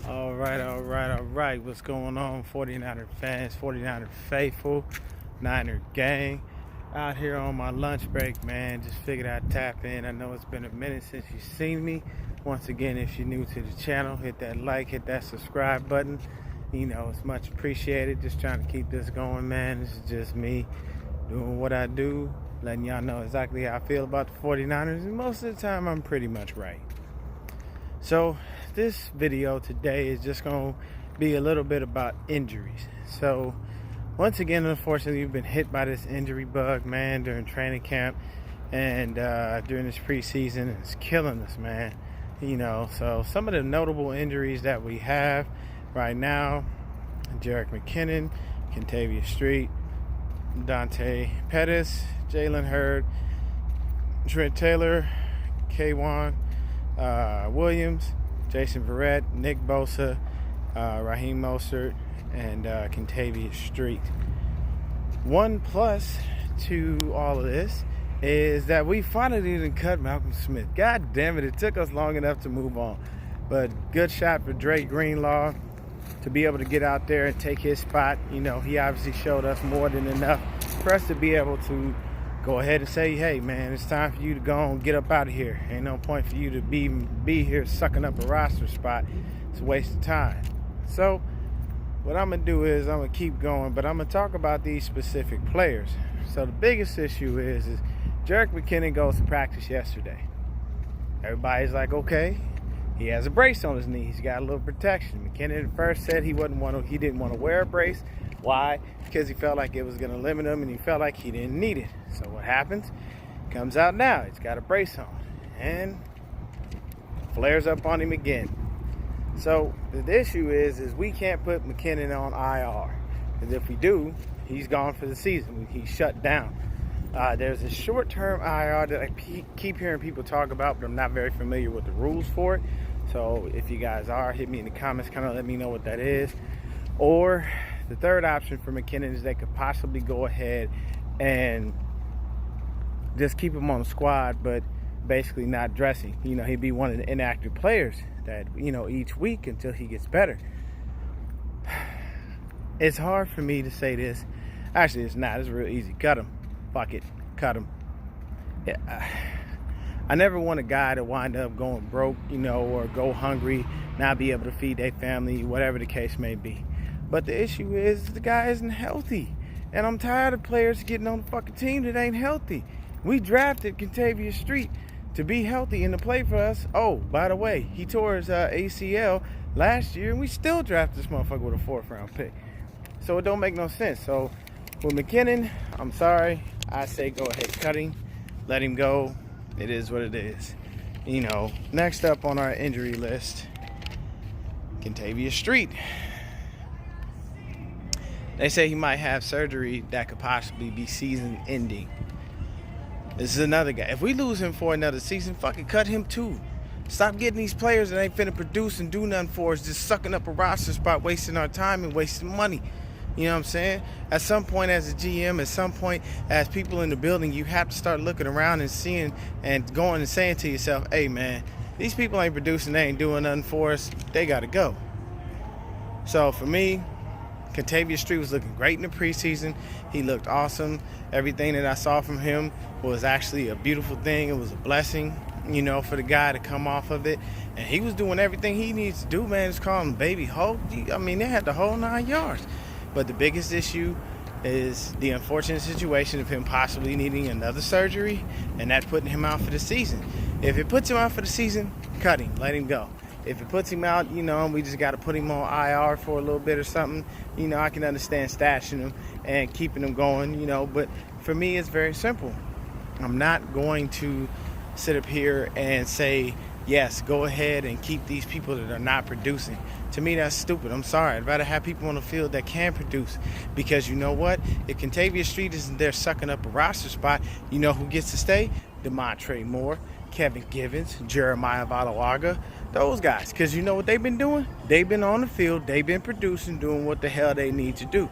All right. What's going on, 49er fans, 49er faithful, Niner gang? Out here on my lunch break, man. Just figured I'd tap in. I know it's been a minute since you've seen me. Once again, if you're new to the channel, hit that like, hit that subscribe button. You know, it's much appreciated. Just trying to keep this going, man. This is just me doing what I do, letting y'all know exactly how I feel about the 49ers. And most of the time, I'm pretty much right. So this video today is just going to be a little bit about injuries. So once again, unfortunately, we've been hit by this injury bug, man, during training camp and during this preseason. It's killing us, man. You know, so some of the notable injuries that we have right now: Jerick McKinnon, Kentavius Street, Dante Pettis, Jalen Hurd, Trent Taylor, K'Waun Williams, Jason Verrett, Nick Bosa, Raheem Mostert, and Kentavius Street. One plus to all of this is that we finally didn't cut Malcolm Smith. God damn it took us long enough to move on. But good shot for Drake Greenlaw to be able to get out there and take his spot. You know, he obviously showed us more than enough for us to be able to go ahead and say, hey, man, it's time for you to go and get up out of here. Ain't no point for you to be here sucking up a roster spot. It's a waste of time. So what I'm going to do is I'm going to keep going, but I'm going to talk about these specific players. So the biggest issue is Jerick McKinnon goes to practice yesterday. Everybody's like, okay, he has a brace on his knee. He's got a little protection. McKinnon at first said he didn't want to wear a brace. Why? Because he felt like it was going to limit him, and he felt like he didn't need it. So what happens? Comes out now. He's got a brace on, and flares up on him again. So the issue is we can't put McKinnon on IR, because if we do, he's gone for the season. He's shut down. There's a short-term IR that I keep hearing people talk about, but I'm not very familiar with the rules for it. So if you guys are, hit me in the comments, kind of let me know what that is. Or the third option for McKinnon is they could possibly go ahead and just keep him on the squad, but basically not dressing. You know, he'd be one of the inactive players that, you know, each week until he gets better. It's hard for me to say this. Actually, it's not. It's real easy. Cut him. Fuck it. Cut him. Yeah. I never want a guy to wind up going broke, you know, or go hungry, not be able to feed their family, whatever the case may be. But the issue is the guy isn't healthy. And I'm tired of players getting on the fucking team that ain't healthy. We drafted Kentavius Street to be healthy and to play for us. Oh, by the way, he tore his ACL last year, and we still drafted this motherfucker with a 4th round pick. So it don't make no sense. So with McKinnon, I'm sorry. I say go ahead, cut him. Let him go. It is what it is. You know, next up on our injury list, Kentavius Street. They say he might have surgery that could possibly be season ending. This is another guy. If we lose him for another season, fucking cut him too. Stop getting these players that ain't finna produce and do nothing for us, just sucking up a roster spot, wasting our time and wasting money. You know what I'm saying? At some point as a GM, at some point as people in the building, you have to start looking around and seeing and going and saying to yourself, hey man, these people ain't producing, they ain't doing nothing for us, they gotta go. So for me, Kentavius Street was looking great in the preseason. He looked awesome. Everything that I saw from him was actually a beautiful thing. It was a blessing, you know, for the guy to come off of it. And he was doing everything he needs to do, man. Just call him Baby Hulk. I mean, they had the whole 9 yards. But the biggest issue is the unfortunate situation of him possibly needing another surgery and that putting him out for the season. If it puts him out for the season, cut him. Let him go. If it puts him out, you know, and we just got to put him on IR for a little bit or something, you know, I can understand stashing him and keeping him going, you know. But for me, it's very simple. I'm not going to sit up here and say, yes, go ahead and keep these people that are not producing. To me, that's stupid. I'm sorry. I'd rather have people on the field that can produce. Because you know what? If Kentavius Street isn't there sucking up a roster spot, you know who gets to stay? Demontre Moore, Kevin Givens, Jeremiah Valawaga, those guys. Because you know what they've been doing? They've been on the field. They've been producing, doing what the hell they need to do.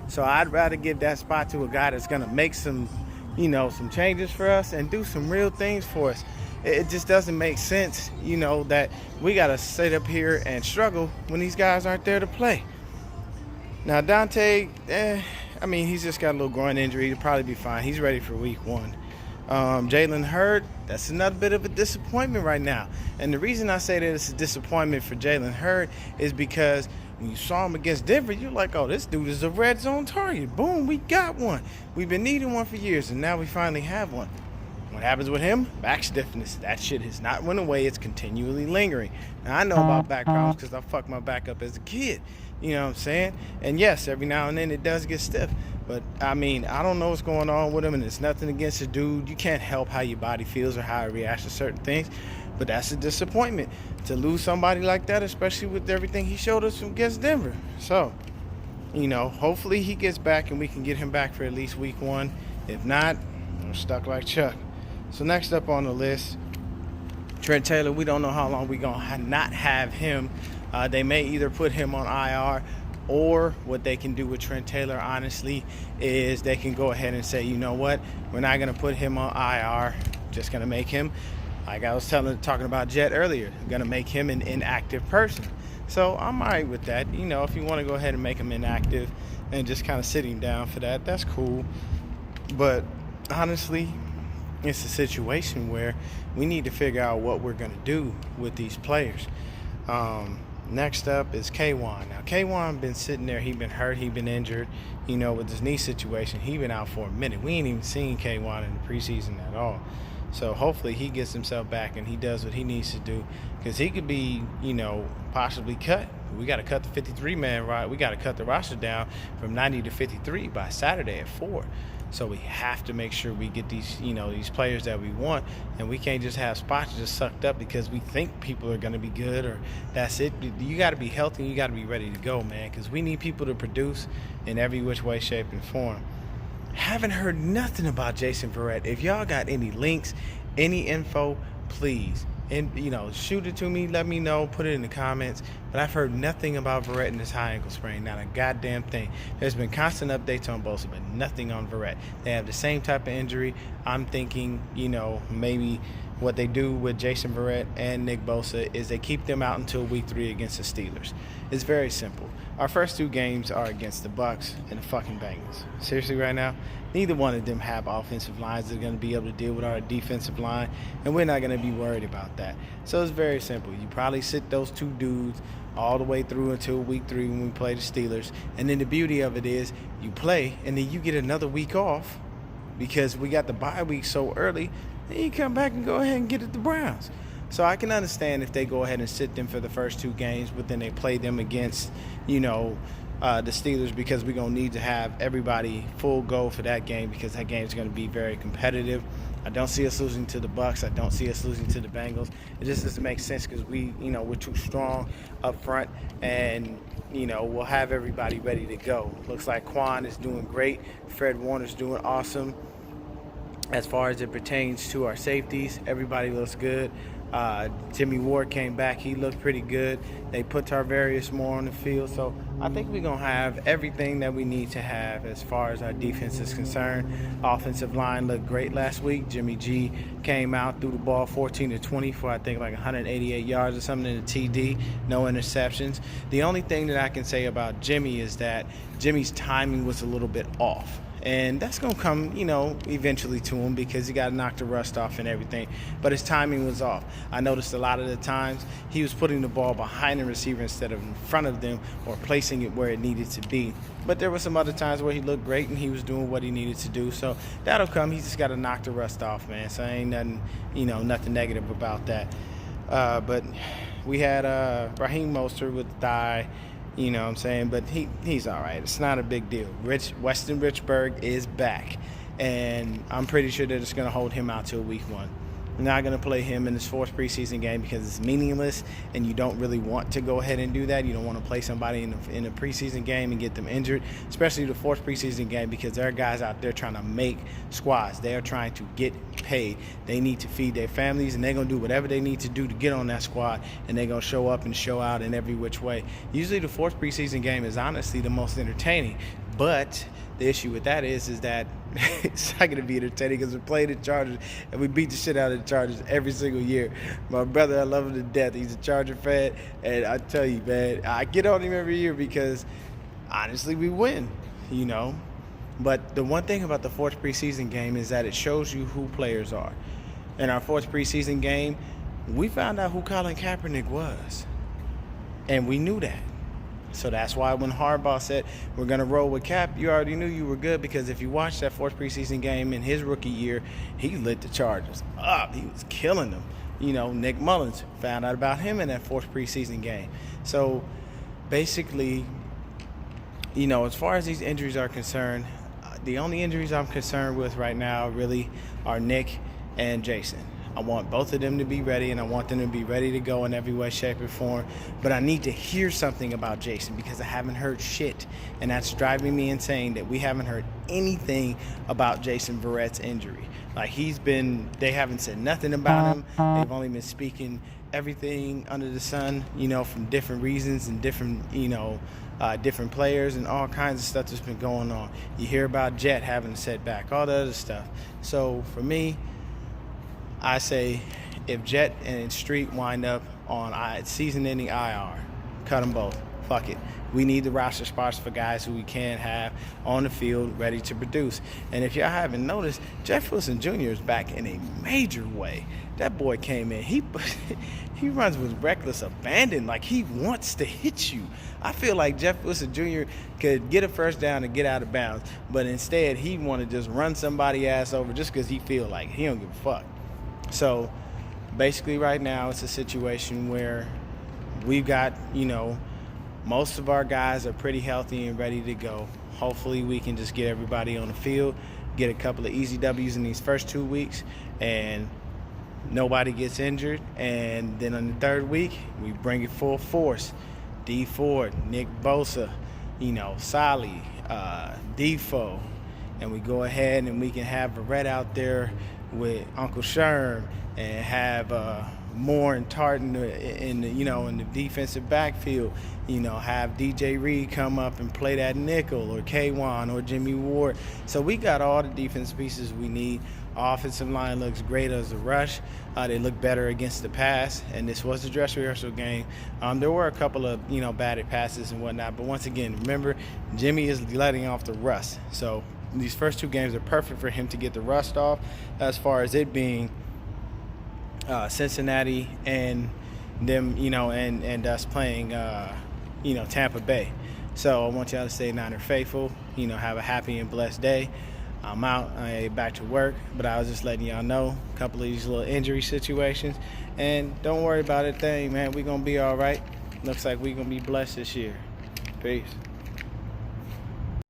So I'd rather give that spot to a guy that's going to make some, you know, some changes for us and do some real things for us. It just doesn't make sense, that we got to sit up here and struggle when these guys aren't there to play. Now, Dante, he's just got a little groin injury. He'll probably be fine. He's ready for week 1. Jalen Hurd, that's another bit of a disappointment right now. And the reason I say that it's a disappointment for Jalen Hurd is because when you saw him against Denver, you're like, oh, this dude is a red zone target. Boom, we got one. We've been needing one for years, and now we finally have one. What happens with him? Back stiffness. That shit has not went away. It's continually lingering. Now, I know about back problems because I fucked my back up as a kid. You know what I'm saying? And yes, every now and then it does get stiff. But, I don't know what's going on with him, and it's nothing against the dude. You can't help how your body feels or how it reacts to certain things. But that's a disappointment to lose somebody like that, especially with everything he showed us against Denver. So, hopefully he gets back and we can get him back for at least week 1. If not, we're stuck like Chuck. So next up on the list, Trent Taylor. We don't know how long we're going to not have him. They may either put him on IR, or what they can do with Trent Taylor, honestly, is they can go ahead and say, you know what, we're not going to put him on IR, just going to make him, like I was talking about Jet earlier, going to make him an inactive person. So I'm all right with that. If you want to go ahead and make him inactive and just kind of sit him down for that, that's cool. But honestly, it's a situation where we need to figure out what we're going to do with these players. Next up is K-Wan. Now, K-Wan been sitting there. He been hurt. He been injured. With his knee situation, he been out for a minute. We ain't even seen K-Wan in the preseason at all. So hopefully he gets himself back and he does what he needs to do, because he could be, possibly cut. We got to cut the 53-man right. We got to cut the roster down from 90 to 53 by Saturday at 4. So we have to make sure we get these, these players that we want, and we can't just have spots just sucked up because we think people are going to be good or that's it. You got to be healthy and you got to be ready to go, man, because we need people to produce in every which way, shape, and form. Haven't heard nothing about Jason Verrett. If y'all got any links, any info, please. And, shoot it to me, let me know, put it in the comments. But I've heard nothing about Verrett and his high ankle sprain, not a goddamn thing. There's been constant updates on Bosa, but nothing on Verrett. They have the same type of injury. I'm thinking, maybe what they do with Jason Verrett and Nick Bosa is they keep them out until week 3 against the Steelers. It's very simple. Our first 2 games are against the Bucs and the fucking Bengals. Seriously, right now, neither one of them have offensive lines that are going to be able to deal with our defensive line, and we're not going to be worried about that. So it's very simple. You probably sit those 2 dudes all the way through until week 3 when we play the Steelers. And then the beauty of it is you play, and then you get another week off because we got the bye week so early. Then you come back and go ahead and get at the Browns. So I can understand if they go ahead and sit them for the first 2 games, but then they play them against, the Steelers, because we're going to need to have everybody full go for that game, because that game is going to be very competitive. I don't see us losing to the Bucs. I don't see us losing to the Bengals. It just doesn't make sense because we're too strong up front, and, we'll have everybody ready to go. Looks like Quan is doing great. Fred Warner's doing awesome. As far as it pertains to our safeties, everybody looks good. Jimmy Ward came back. He looked pretty good. They put Tarvarius Moore on the field. So I think we're going to have everything that we need to have as far as our defense is concerned. Offensive line looked great last week. Jimmy G came out, threw the ball 14 to 20 for, I think, like 188 yards or something in the TD. No interceptions. The only thing that I can say about Jimmy is that Jimmy's timing was a little bit off. And that's going to come, eventually to him, because he got to knock the rust off and everything. But his timing was off. I noticed a lot of the times he was putting the ball behind the receiver instead of in front of them, or placing it where it needed to be. But there were some other times where he looked great and he was doing what he needed to do. So that'll come. He's just got to knock the rust off, man. So ain't nothing, nothing negative about that. But we had Raheem Mostert with the thigh. You know what I'm saying? But he's all right. It's not a big deal. Weston Richburg is back. And I'm pretty sure they're just going to hold him out till week 1. They're not going to play him in his 4th preseason game because it's meaningless, and you don't really want to go ahead and do that. You don't want to play somebody in a preseason game and get them injured, especially the 4th preseason game, because there are guys out there trying to make squads. They are trying to get paid. They need to feed their families, and they're going to do whatever they need to do to get on that squad, and they're going to show up and show out in every which way. Usually the 4th preseason game is honestly the most entertaining, but the issue with that is that It's not gonna be entertaining because we're playing the Chargers and we beat the shit out of the Chargers every single year. My brother, I love him to death. He's a Charger fan, and I tell you, man, I get on him every year because honestly, we win, you know. But the one thing about the fourth preseason game is that it shows you who players are. In our fourth preseason game, we found out who Colin Kaepernick was, and we knew that. So that's why when Harbaugh said we're going to roll with Cap, you already knew you were good, because if you watched that fourth preseason game in his rookie year, he lit the Chargers up. He was killing them. You know, Nick Mullins, found out about him in that fourth preseason game. So basically, you know, as far as these injuries are concerned, the only injuries I'm concerned with right now really are Nick and Jason. I want both of them to be ready, and I want them to be ready to go in every way, shape, or form. But I need to hear something about Jason because I haven't heard shit. And that's driving me insane that we haven't heard anything about Jason Verrett's injury. Like, they haven't said nothing about him. They've only been speaking everything under the sun, you know, from different reasons and different, you know, different players and all kinds of stuff that's been going on. You hear about Jet having a setback, all the other stuff. So for me, I say if Jet and Street wind up on season-ending IR, cut them both. Fuck it. We need the roster spots for guys who we can have on the field ready to produce. And if y'all haven't noticed, Jeff Wilson Jr. is back in a major way. That boy came in. He runs with reckless abandon, like he wants to hit you. I feel like Jeff Wilson Jr. could get a first down and get out of bounds, but instead he want to just run somebody ass over just because he feel like he don't give a fuck. So basically right now it's a situation where we've got, you know, most of our guys are pretty healthy and ready to go. Hopefully we can just get everybody on the field, get a couple of easy W's in these first 2 weeks, and nobody gets injured. And then on the third week, we bring it full force. D Ford, Nick Bosa, you know, Solly, Defoe, and we go ahead and we can have Verrett out there with Uncle Sherm and have Moore and Tartan in the defensive backfield. You know, have DJ Reed come up and play that nickel, or Kwan or Jimmy Ward. So we got all the defense pieces we need. Our offensive line looks great as a rush. They look better against the pass, and this was the dress rehearsal game. There were a couple of, you know, batted passes and whatnot, but once again, remember, Jimmy is letting off the rust. So these first two games are perfect for him to get the rust off, as far as it being Cincinnati and them, you know, and us playing, you know, Tampa Bay. So I want y'all to stay Niner faithful, you know, have a happy and blessed day. I'm out, back to work, but I was just letting y'all know a couple of these little injury situations. And don't worry about a thing, man. We're going to be all right. Looks like we're going to be blessed this year. Peace.